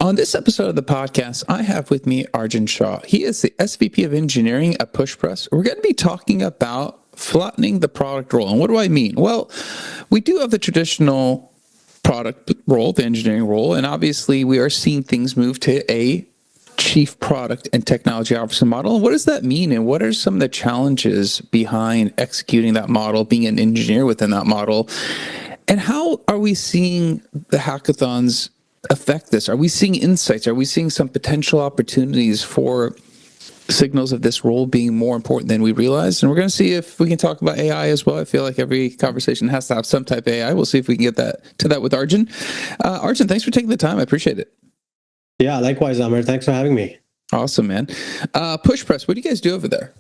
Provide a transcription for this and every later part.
On this episode of the podcast, I have with me Arjun Shah. He is the SVP of Engineering at PushPress. We're going to be talking about flattening the product role. And what do I mean? Well, we do have the traditional product role, the engineering role, and obviously we are seeing things move to a chief product and technology officer model. And what does that mean? And what are some of the challenges behind executing that model, being an engineer within that model? And how are we seeing the hackathons affect this? Are we seeing insights? Are we seeing some potential opportunities for signals of this role being more important than we realize? And we're going to see if we can talk about AI as well. I feel like every conversation has to have some type of AI. We'll see if we can get that with Arjun. Arjun, thanks for taking the time. I appreciate it. Yeah, likewise, Amir. Thanks for having me. Awesome, man. PushPress, what do you guys do over there?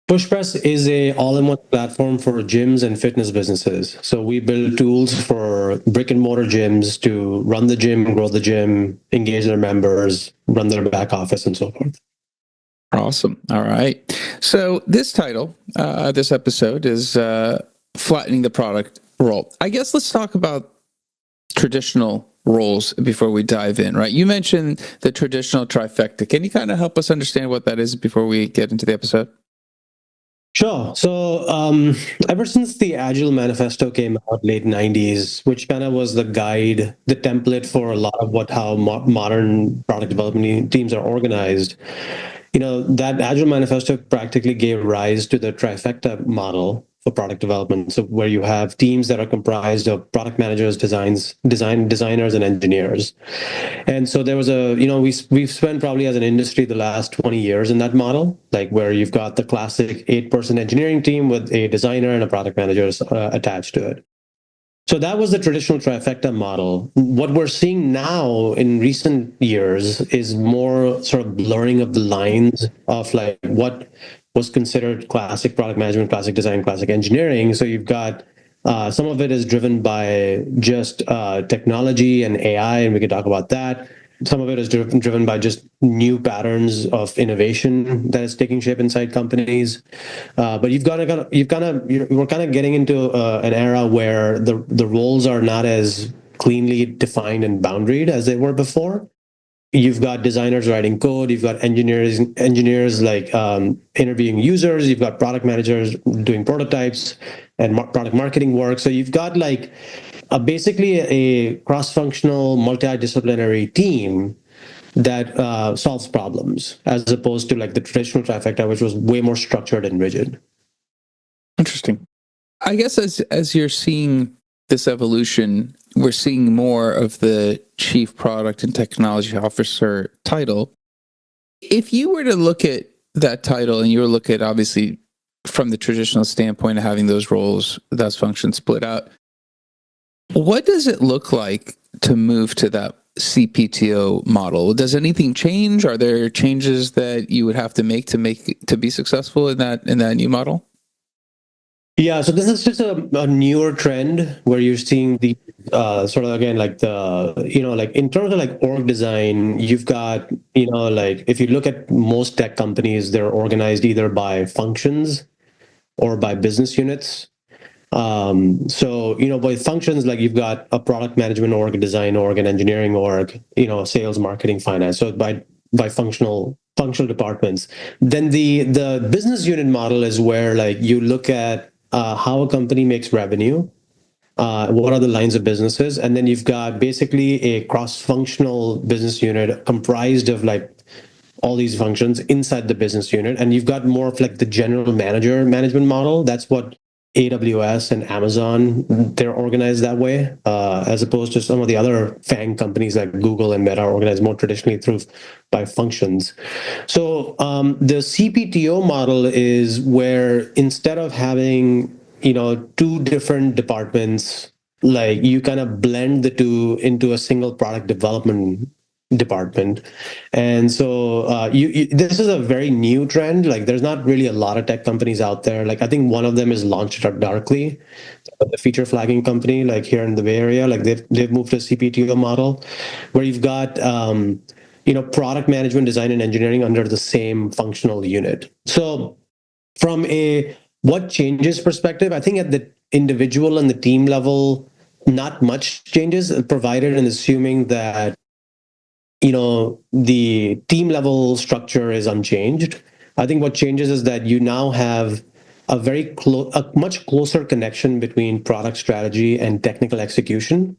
PushPress is a all-in-one platform for gyms and fitness businesses. So we build tools for brick and mortar gyms to run the gym, grow the gym, engage their members, run their back office, and so forth. Awesome. All right. So this title, this episode is flattening the product role. I guess let's talk about traditional roles before we dive in, right? You mentioned the traditional trifecta. Can you kind of help us understand what that is before we get into the episode? Sure. So ever since the Agile manifesto came out late 90s, which kind of was the guide, the template for a lot of how modern product development teams are organized, that Agile manifesto practically gave rise to the trifecta model for product development. So where you have teams that are comprised of product managers, designers, and engineers. And so there was we've spent probably as an industry the last 20 years in that model, like where you've got the classic 8-person engineering team with a designer and a product manager attached to it. So that was the traditional trifecta model. What we're seeing now in recent years is more sort of blurring of the lines of like what was considered classic product management, classic design, classic engineering. So you've got some of it is driven by just technology and AI, and we could talk about that. Some of it is driven by just new patterns of innovation that is taking shape inside companies. But we're kind of getting into an era where the roles are not as cleanly defined and boundaried as they were before. You've got designers writing code. You've got engineers like interviewing users. You've got product managers doing prototypes and product marketing work. So you've got like basically a cross-functional, multidisciplinary team that solves problems, as opposed to like the traditional trifecta, which was way more structured and rigid. Interesting. I guess as you're seeing this evolution, we're seeing more of the chief product and technology officer title. If you were to look at that title and you were to look at, obviously, from the traditional standpoint of having those roles, those functions split out, what does it look like to move to that CPTO model? Does anything change? Are there changes that you would have to make to be successful in that new model? Yeah, so this is just a newer trend where you're seeing the sort of, again, like like in terms of like org design, you've got, like if you look at most tech companies, they're organized either by functions or by business units. So, by functions, like you've got a product management org, a design org, an engineering org, sales, marketing, finance. So by functional departments. Then the business unit model is where like you look at how a company makes revenue, what are the lines of businesses, and then you've got basically a cross-functional business unit comprised of like all these functions inside the business unit, and you've got more of like the general manager management model. That's what AWS and Amazon, they're organized that way, as opposed to some of the other FANG companies like Google and Meta are organized more traditionally by functions. So the CPTO model is where instead of having, two different departments, like you kind of blend the two into a single product development department. And so this is a very new trend. Like there's not really a lot of tech companies out there. Like I think one of them is Launched Darkly, the feature flagging company, like here in the Bay Area. Like they've moved to a CPTO model where you've got product management, design, and engineering under the same functional unit. So from a what changes perspective, I think at the individual and the team level, not much changes, provided and assuming that the team level structure is unchanged. I think what changes is that you now have a much closer connection between product strategy and technical execution.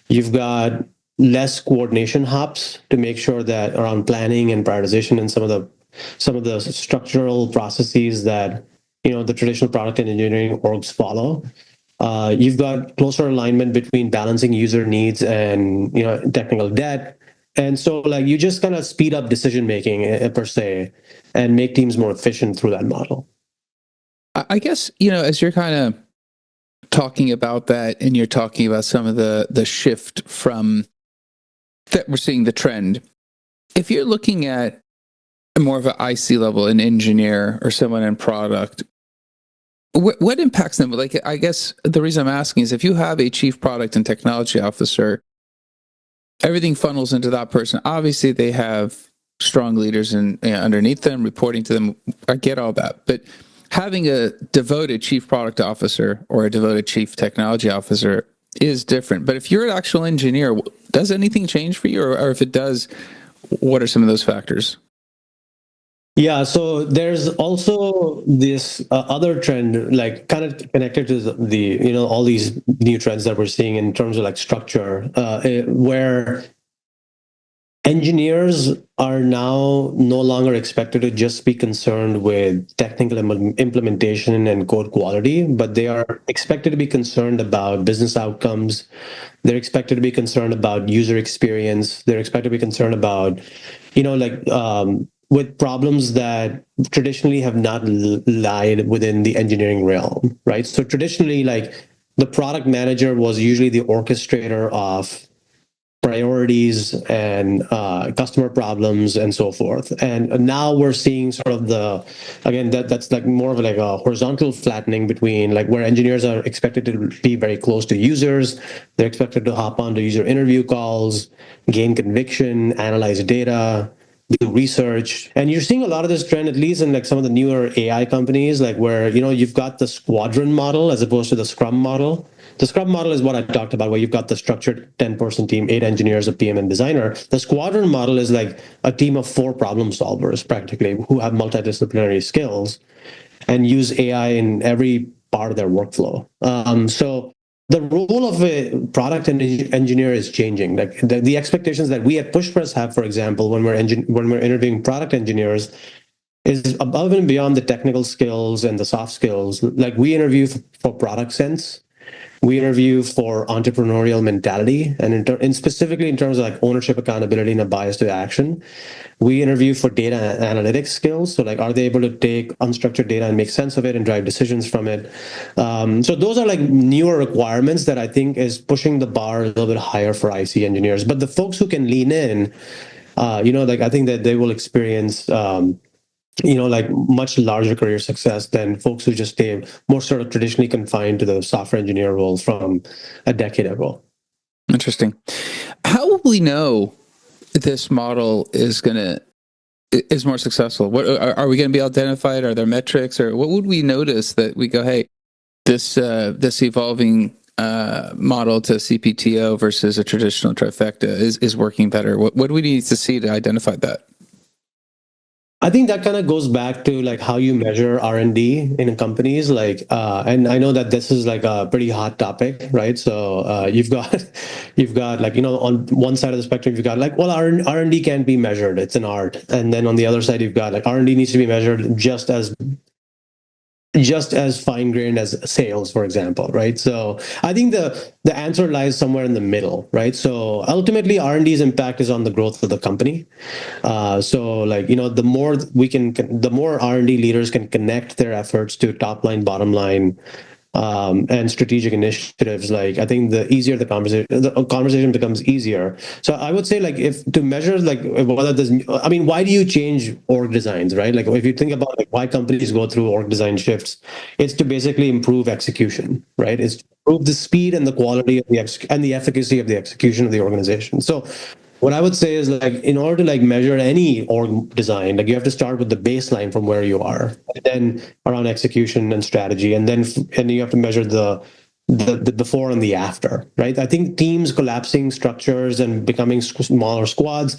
You've got less coordination hops to make sure that around planning and prioritization and some of the structural processes that the traditional product and engineering orgs follow. You've got closer alignment between balancing user needs and technical debt, and so like you just kind of speed up decision making per se, and make teams more efficient through that model. I guess, as you're kind of talking about that and you're talking about some of the shift from that we're seeing the trend, if you're looking at more of an IC level, an engineer or someone in product, what impacts them? Like, I guess the reason I'm asking is if you have a chief product and technology officer, everything funnels into that person. Obviously, they have strong leaders underneath them, reporting to them. I get all that. But having a devoted chief product officer or a devoted chief technology officer is different. But if you're an actual engineer, does anything change for you? Or if it does, what are some of those factors? Yeah, so there's also this other trend, like kind of connected to the all these new trends that we're seeing in terms of like structure, where engineers are now no longer expected to just be concerned with technical implementation and code quality, but they are expected to be concerned about business outcomes. They're expected to be concerned about user experience. They're expected to be concerned about, with problems that traditionally have not lied within the engineering realm, right? So traditionally, like the product manager was usually the orchestrator of priorities and customer problems and so forth. And now we're seeing sort of that's like more of like a horizontal flattening between like where engineers are expected to be very close to users. They're expected to hop onto user interview calls, gain conviction, analyze data, do research. And you're seeing a lot of this trend, at least in like some of the newer AI companies, like where, you've got the squadron model as opposed to the Scrum model. The Scrum model is what I talked about, where you've got the structured 10-person team, 8 engineers, a PM and designer. The squadron model is like a team of 4 problem solvers, practically, who have multidisciplinary skills and use AI in every part of their workflow. So the role of a product engineer is changing. Like the expectations that we at PushPress have, for example, when we're interviewing product engineers, is above and beyond the technical skills and the soft skills. Like we interview for product sense. We interview for entrepreneurial mentality, and specifically in terms of like ownership, accountability, and a bias to action. We interview for data analytics skills. So like, are they able to take unstructured data and make sense of it and drive decisions from it? So those are like newer requirements that I think is pushing the bar a little bit higher for IC engineers. But the folks who can lean in, I think that they will experience like much larger career success than folks who just stay more sort of traditionally confined to the software engineer role from a decade ago. Interesting. How will we know this model is more successful? What are we going to be identified? Are there metrics, or what would we notice that we go, hey, this evolving model to CPTO versus a traditional trifecta is working better? What do we need to see to identify that? I think that kind of goes back to like how you measure R&D in companies, like, and I know that this is like a pretty hot topic, right? So you've got like, on one side of the spectrum, you've got like, well, R&D can't be measured. It's an art. And then on the other side, you've got like R&D needs to be measured just as fine-grained as sales, for example, right? So I think the answer lies somewhere in the middle, right? So ultimately, R&D's impact is on the growth of the company. So like, the more R&D leaders can connect their efforts to top line, bottom line, and strategic initiatives, like I think the easier the conversation becomes easier. So I would say, like, if to measure like whether there's, I mean, why do you change org designs, right? Like if you think about like why companies go through org design shifts, it's to basically improve execution, right? It's to improve the speed and the quality of and the efficacy of the execution of the organization. So what I would say is, like, in order to like measure any org design, like you have to start with the baseline from where you are, and then around execution and strategy, and then you have to measure the the before and the after, right? I think teams collapsing structures and becoming smaller squads,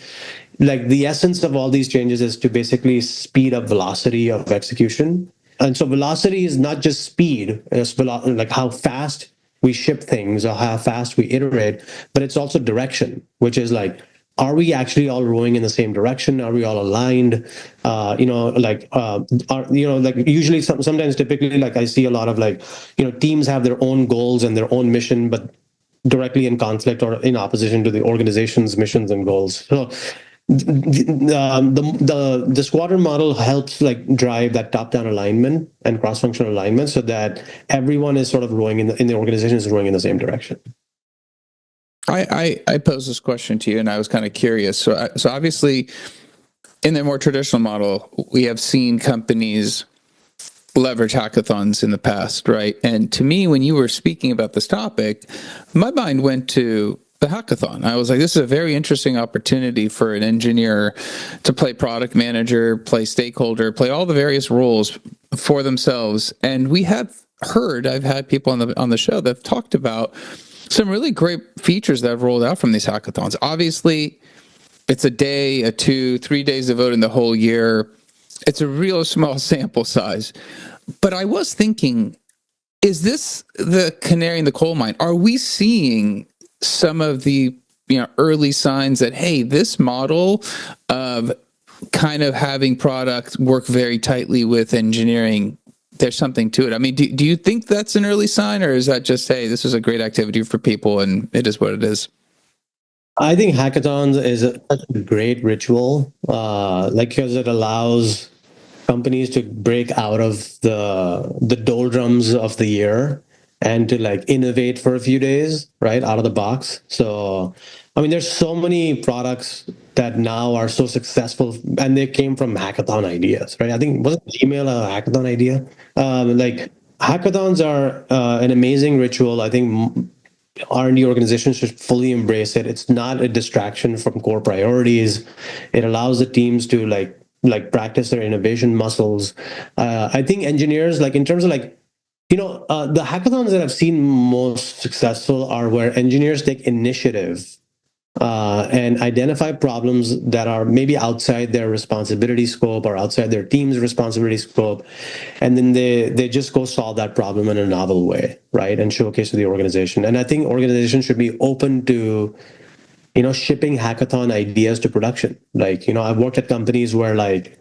like the essence of all these changes is to basically speed up velocity of execution. And so velocity is not just speed, it's like how fast we ship things or how fast we iterate, but it's also direction, which is like, are we actually all rowing in the same direction? Are we all aligned? Like usually sometimes typically, like I see a lot of like, teams have their own goals and their own mission, but directly in conflict or in opposition to the organization's missions and goals. So the squadron model helps like drive that top-down alignment and cross-functional alignment so that everyone is sort of rowing in the organization is rowing in the same direction. I posed this question to you, and I was kind of curious. So obviously, in the more traditional model, we have seen companies leverage hackathons in the past, right? And to me, when you were speaking about this topic, my mind went to the hackathon. I was like, this is a very interesting opportunity for an engineer to play product manager, play stakeholder, play all the various roles for themselves. And we have heard, I've had people on the show that have talked about some really great features that have rolled out from these hackathons. Obviously, it's a day, 2, 3 days of voting the whole year. It's a real small sample size. But I was thinking, is this the canary in the coal mine? Are we seeing some of the early signs that, hey, this model of kind of having product work very tightly with engineering, there's something to it? I mean, do you think that's an early sign, or is that just, hey, this is a great activity for people and it is what it is? I think hackathons is such a great ritual, because it allows companies to break out of the doldrums of the year and to like innovate for a few days, right, out of the box. So, I mean, there's so many products that now are so successful, and they came from hackathon ideas, right? I think wasn't Gmail a hackathon idea? Like hackathons are an amazing ritual. I think R&D organizations should fully embrace it. It's not a distraction from core priorities. It allows the teams to like practice their innovation muscles. I think engineers, like in terms of like, the hackathons that I've seen most successful are where engineers take initiative and identify problems that are maybe outside their responsibility scope or outside their team's responsibility scope, and then they just go solve that problem in a novel way, right, and showcase to the organization. And I think organizations should be open to shipping hackathon ideas to production. Like, I've worked at companies where like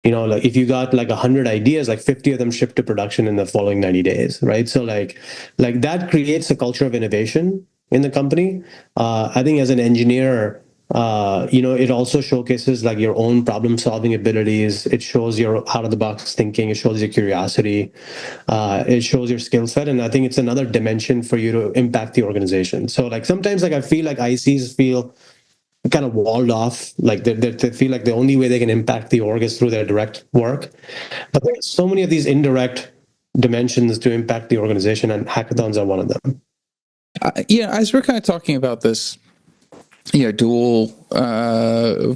if you got like 100 ideas, like 50 of them shipped to production in the following 90 days, right? So like that creates a culture of innovation in the company. I think as an engineer, it also showcases like your own problem solving abilities. It shows your out of the box thinking. It shows your curiosity. It shows your skill set. And I think it's another dimension for you to impact the organization. So like sometimes like I feel like ICs feel kind of walled off, like they feel like the only way they can impact the org is through their direct work. But there's so many of these indirect dimensions to impact the organization, and hackathons are one of them. As we're kind of talking about this, dual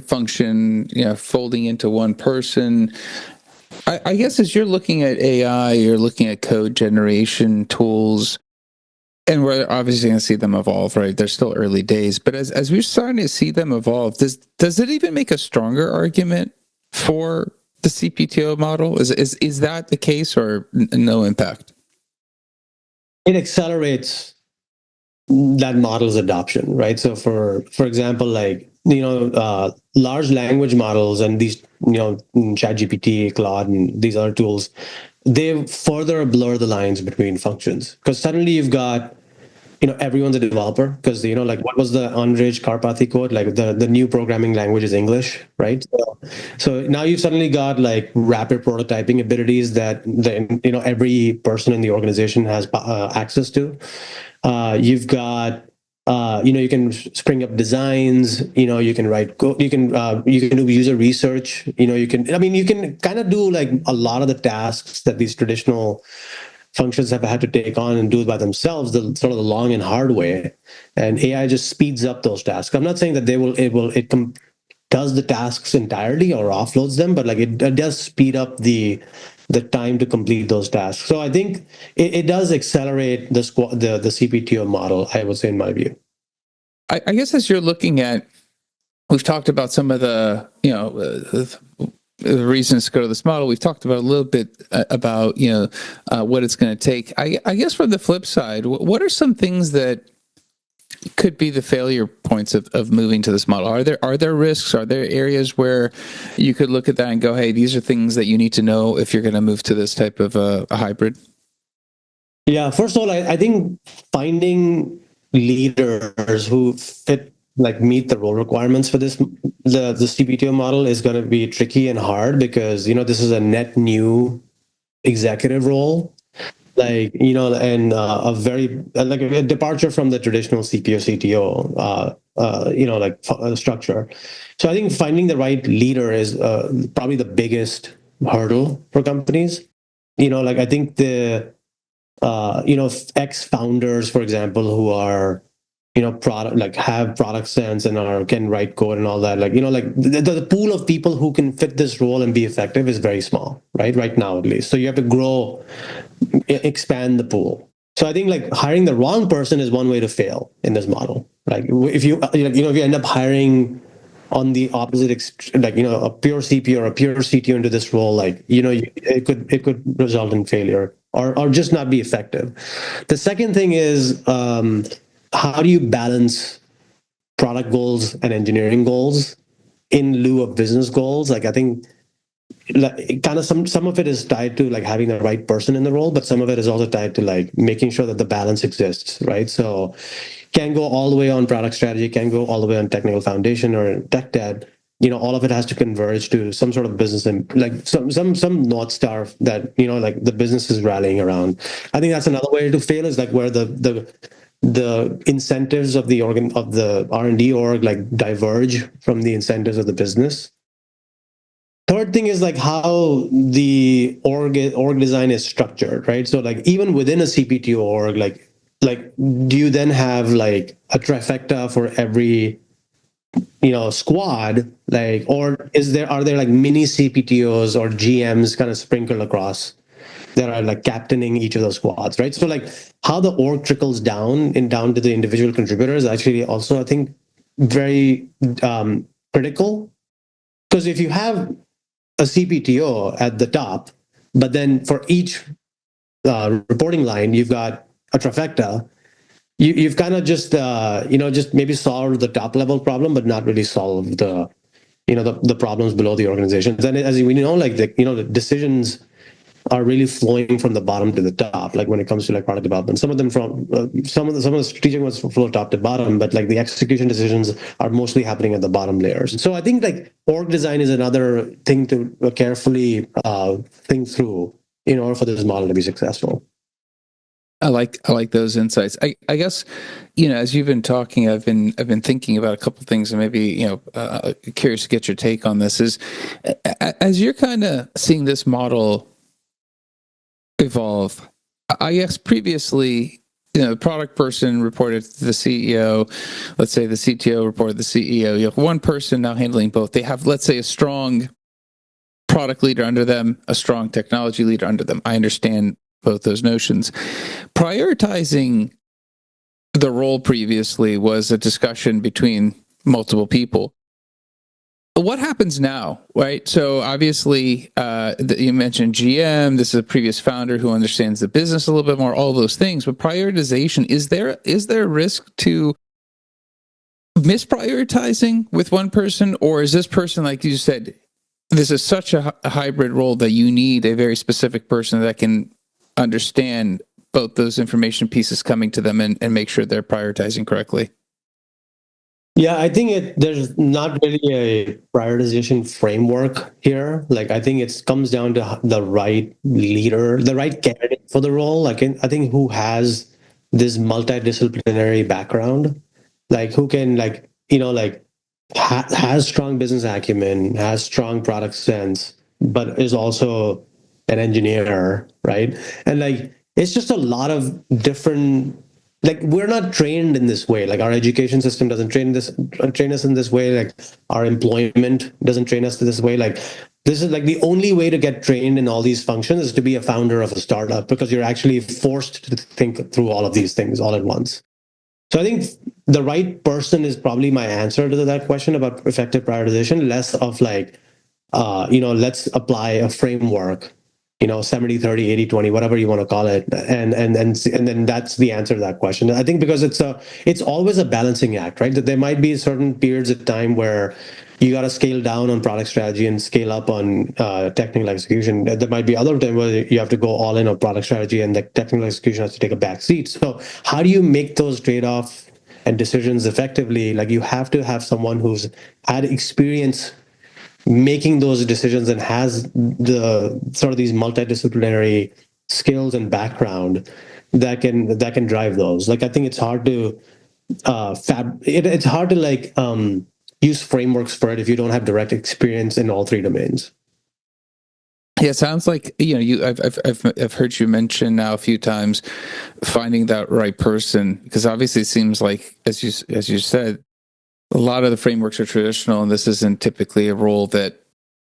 function, folding into one person, I guess as you're looking at AI, you're looking at code generation tools, and we're obviously going to see them evolve, right? They're still early days, but as we're starting to see them evolve, does it even make a stronger argument for the CPTO model? Is that the case, or no impact? It accelerates that model's adoption, right? So for example, like large language models and these ChatGPT, Claude, and these other tools, they further blur the lines between functions, because suddenly you've got everyone's a developer, because like what was the Andrej Karpathy quote, like the new programming language is English, right? So now you've suddenly got like rapid prototyping abilities that every person in the organization has access to. You've got you can spring up designs, you can write code, you can do user research, you can kind of do like a lot of the tasks that these traditional functions have had to take on and do it by themselves, the sort of the long and hard way. And AI just speeds up those tasks. I'm not saying that does the tasks entirely or offloads them, but like it does speed up the the time to complete those tasks. So I think it does accelerate the CPTO model, I would say, in my view. I guess as you're looking at, we've talked about some of the, the reasons to go to this model. We've talked about a little bit about, what it's going to take. I guess from the flip side, what are some things that could be the failure points of moving to this model? Are there risks? Are there areas where you could look at that and go, hey, these are things that you need to know if you're going to move to this type of a hybrid? Yeah, first of all, I think finding leaders who meet the role requirements for the CPTO model is going to be tricky and hard, because this is a net new executive role, and a very like a departure from the traditional CPO CTO structure. So I think finding the right leader is probably the biggest hurdle for companies. I think the ex-founders, for example, who are have product sense and can write code and all that, the pool of people who can fit this role and be effective is very small, right now, at least. So you have to expand the pool. So I think hiring the wrong person is one way to fail in this model. If you end up hiring on the opposite a pure CP or a pure CTO into this role, it could result in failure or just not be effective. The second thing is, how do you balance product goals and engineering goals in lieu of business goals? I think some of it is tied to having the right person in the role, but some of it is also tied to making sure that the balance exists, right? So can go all the way on product strategy, can go all the way on technical foundation or tech debt. All of it has to converge to some sort of business and some North Star that the business is rallying around. I think that's another way to fail, is where the incentives of the R&D org diverge from the incentives of the business. Third thing is how the org design is structured, right? So even within a CPTO org, do you then have a trifecta for every squad, or are there mini CPTOs or GMs kind of sprinkled across that are captaining each of those squads, right? So how the org trickles down to the individual contributors is actually also, I think, very critical, because if you have a CPTO at the top, but then for each reporting line you've got a trifecta, you've kind of just maybe solved the top level problem, but not really solved the problems below the organization. Then, as we know, the decisions are really flowing from the bottom to the top. When it comes to product development, some of them from some of the strategic ones flow top to bottom, but the execution decisions are mostly happening at the bottom layers. So I think org design is another thing to carefully think through in order for this model to be successful. I like those insights. I guess, as you've been talking, I've been thinking about a couple of things, and maybe, curious to get your take on this. Is as you're kind of seeing this model evolve, I guess previously, the product person reported to the CEO. Let's say the CTO reported to the CEO. You have one person now handling both. They have, let's say, a strong product leader under them, a strong technology leader under them. I understand both those notions. Prioritizing the role previously was a discussion between multiple people. What happens now, right? So obviously, you mentioned GM. This is a previous founder who understands the business a little bit more, all those things. But prioritization, is there a risk to misprioritizing with one person? Or is this person, like you said, this is such a hybrid role that you need a very specific person that can understand both those information pieces coming to them and make sure they're prioritizing correctly? Yeah, I think there's not really a prioritization framework here. I think it comes down to the right leader, the right candidate for the role. I think who has this multidisciplinary background, who can has strong business acumen, has strong product sense, but is also an engineer, right? And it's just a lot of different. We're not trained in this way. Our education system doesn't train us in this way. Our employment doesn't train us this way. this is like the only way to get trained in all these functions is to be a founder of a startup, because you're actually forced to think through all of these things all at once. So I think the right person is probably my answer to that question about effective prioritization, less of like, let's apply a framework, 70, 30, 80, 20, whatever you want to call it. And then that's the answer to that question. I think because it's always a balancing act, right? That there might be certain periods of time where you got to scale down on product strategy and scale up on technical execution. There might be other time where you have to go all in on product strategy and the technical execution has to take a back seat. So how do you make those trade-offs and decisions effectively? Like, you have to have someone who's had experience making those decisions and has the sort of these multidisciplinary skills and background that can drive those. Like, I think it's hard to it's hard to like use frameworks for it if you don't have direct experience in all three domains. Yeah, it sounds like I've heard you mention now a few times finding that right person, because obviously it seems like, as you said, a lot of the frameworks are traditional, and this isn't typically a role that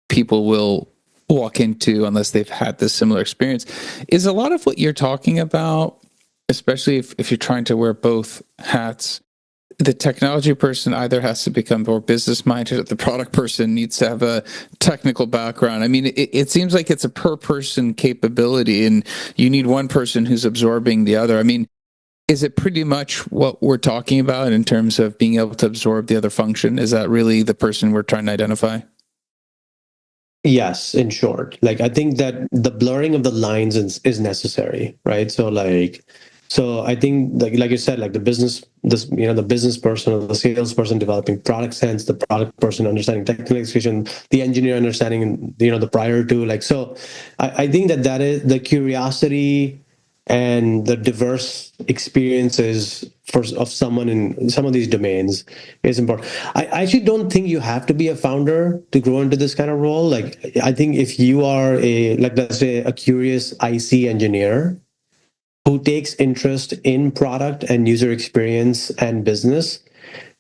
people will walk into unless they've had this similar experience. Is a lot of what you're talking about, especially if you're trying to wear both hats, the technology person either has to become more business minded, or the product person needs to have a technical background? I mean, it seems like it's a per person capability, and you need one person who's absorbing the other. I mean, is it pretty much what we're talking about in terms of being able to absorb the other function? Is that really the person we're trying to identify? Yes, in short. Like, I think that the blurring of the lines is necessary, right? So I think, like you said, like the business person or the salesperson developing product sense, the product person understanding technical execution, the engineer understanding, the prior to, like, so I think that is the curiosity and the diverse experiences of someone in some of these domains is important. I actually don't think you have to be a founder to grow into this kind of role. Like, I think if you are let's say, a curious IC engineer who takes interest in product and user experience and business,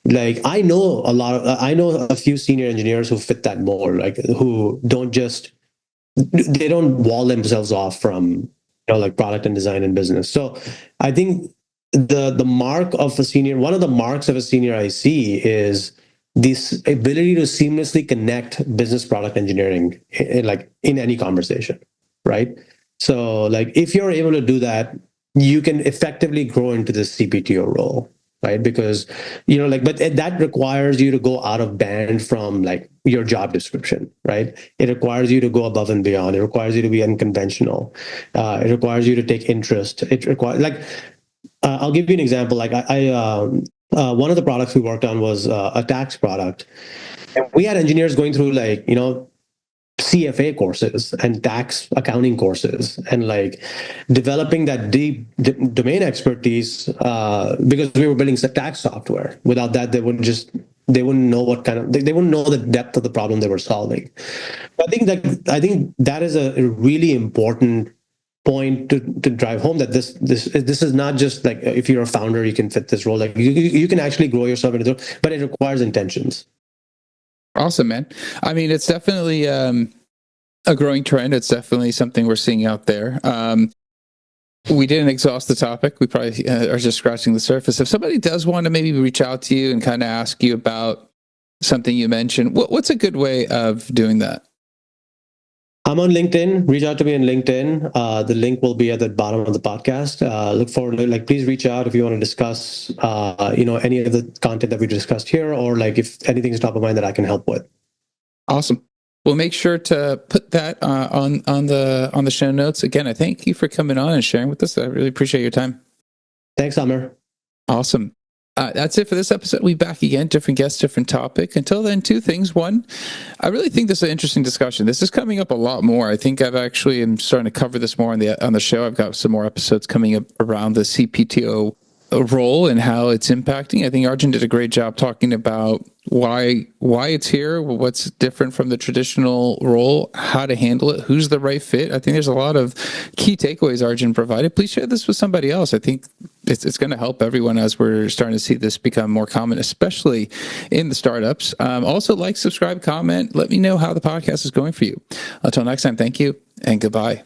like, I know a few senior engineers who fit that mold, like, who they don't wall themselves off from like product and design and business. So I think the mark of a senior, one of the marks of a senior IC is this ability to seamlessly connect business product engineering in any conversation, right? So like, if you're able to do that, you can effectively grow into this CPTO role, right? Because but that requires you to go out of band from like your job description, right? It requires you to go above and beyond. It requires you to be unconventional. It requires you to take interest. It requires, like, I'll give you an example. Like, one of the products we worked on was a tax product, and we had engineers going through CFA courses and tax accounting courses, and like developing that deep domain expertise, because we were building tax software. Without that, they wouldn't know they wouldn't know the depth of the problem they were solving. I think that is a really important point to drive home, that this is not just like, if you're a founder, you can fit this role. Like, you can actually grow yourself into it, but it requires intentions. Awesome, man. I mean, it's definitely a growing trend. It's definitely something we're seeing out there. We didn't exhaust the topic. We probably are just scratching the surface. If somebody does want to maybe reach out to you and kind of ask you about something you mentioned, what's a good way of doing that? I'm on LinkedIn. Reach out to me on LinkedIn. The link will be at the bottom of the podcast. Look forward to, please reach out if you want to discuss, any of the content that we discussed here, or like if anything's top of mind that I can help with. Awesome. We'll make sure to put that on the show notes. Again, I thank you for coming on and sharing with us. I really appreciate your time. Thanks, Amir. Awesome. That's it for this episode. We'll be back again, different guests, different topic. Until then, two things. One, I really think this is an interesting discussion. This is coming up a lot more. I think I've actually am starting to cover this more on the show. I've got some more episodes coming up around the CPTO role and how it's impacting. I think Arjun did a great job talking about why it's here, what's different from the traditional role, how to handle it, who's the right fit. I think there's a lot of key takeaways Arjun provided. Please share this with somebody else. I think it's going to help everyone as we're starting to see this become more common, especially in the startups. Also, like, subscribe, comment. Let me know how the podcast is going for you. Until next time, thank you and goodbye.